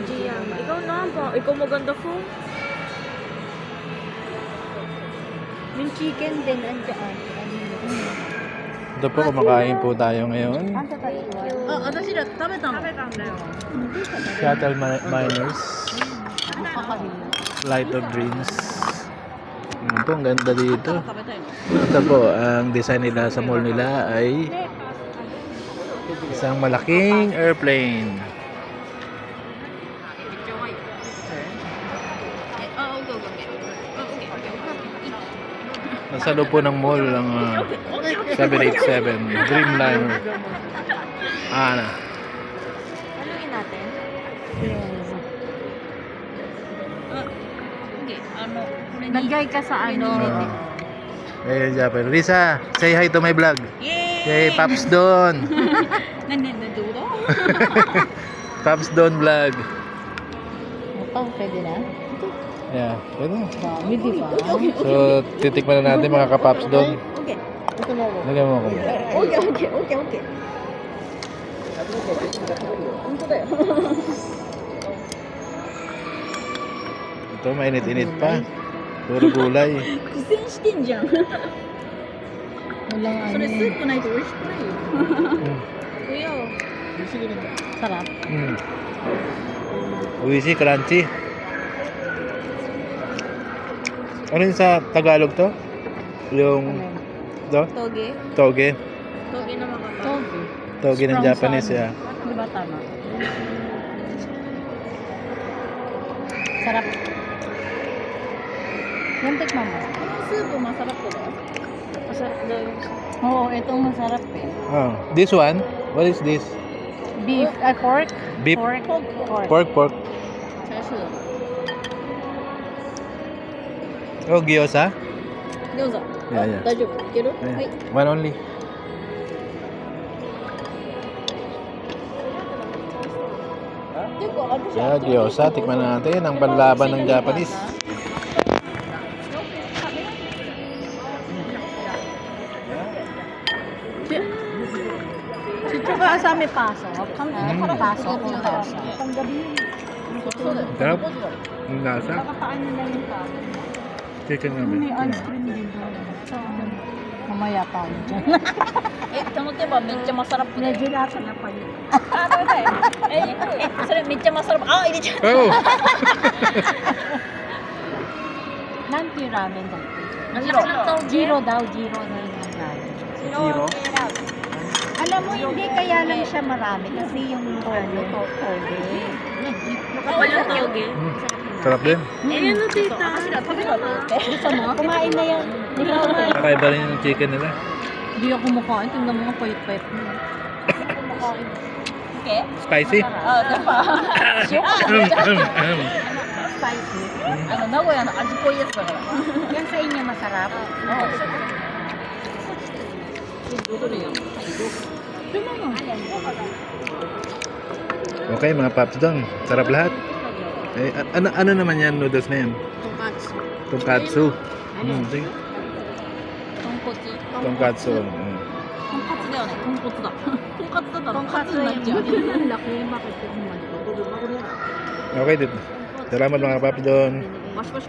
Jiang. Ikaw na ba? Ikaw maganda po. Yung chicken din andyan. Ito po, kumakain po tayo ngayon. Shuttle Miners. Light of Dreams. Ano po, ang ganda dito. Ito po, ang design nila sa mall nila ay isang malaking airplane. Nasa loob po ng mall ang 787 Dreamliner. Ano? Haluin natin. Nagay ka sa ano. Ayun, Japan. Lisa, say hi to my vlog. Yay! Pops Don. Pops Don vlog. Oh, pwede na? Yeah, pwede. Dami, di ba? So, titikman na natin mga ka-Pops Don. Okay. Ito na. Lagyan mo ako. Okay. Ito, mainit-init pa. Puro gulay. 苦戦してんじゃん。Walang ano. それスープないと美味しくないよ。 Kuya, Sarap. Uwisi, crunchy. Ano yun sa Tagalog to? Yung to? toge. Toge. Toge na mga kapatid. Toge. Toge ng From Japanese, Sun. yeah. Di ba tama? Sarap. Yung tikman mo. Yung soup, masarap ko ba? Masarap daw yung soup. Oo, itong masarap eh. Oh, this one? What is this? Beef, pork? Beef. Pork. Pork. Chashu. Oh, gyoza? Gyoza. Yeah. 大丈夫？いける？はい。 One only. Yeah, gyoza. Tikman natin ang panlaban ng Japanese. Tsaka sa may paso. Paso kung paso. Sarap. Ang lasa. Paano lang yung paso? Chicken namin. May ice cream din doon. Mamaya pa ako dyan. その手羽めっちゃマサラップだよ。 Medyo nasa na pa yun. あ、食べたい。それめっちゃマサラップ。あ、入れちゃった。 Oh! Nanti yung ramen daw. Zero. Zero daw. Zero na yung ramen. Zero? Alam mo, hindi kaya lang siya marami. Kasi yung toge. Kapal yung toge. Sarap din. Ayan o, tita. Gusto mo? Kumain na yan. Hindi ka kumain. Kakaiba rin yung chicken nila. Hindi ako kumakain. Tingnan mo nga payat-payat mo. Okay? Spicy. Ah, diba? Spicy. 名古屋の味濃いやつだから。 Yan sa inyo masarap. Okay, mga Pops Don. Sarap lahat. Eh, ano naman yan, noodles na yan? Tonkatsu. Tonkatsu. Sige. Tonkotsu. Tonkatsu. トンカツだよね。トンコツだ。トンカツだったらカツになっちゃう。 Laki, bakit yung Okay, dito. Salamat mga Pops Don. バシバシ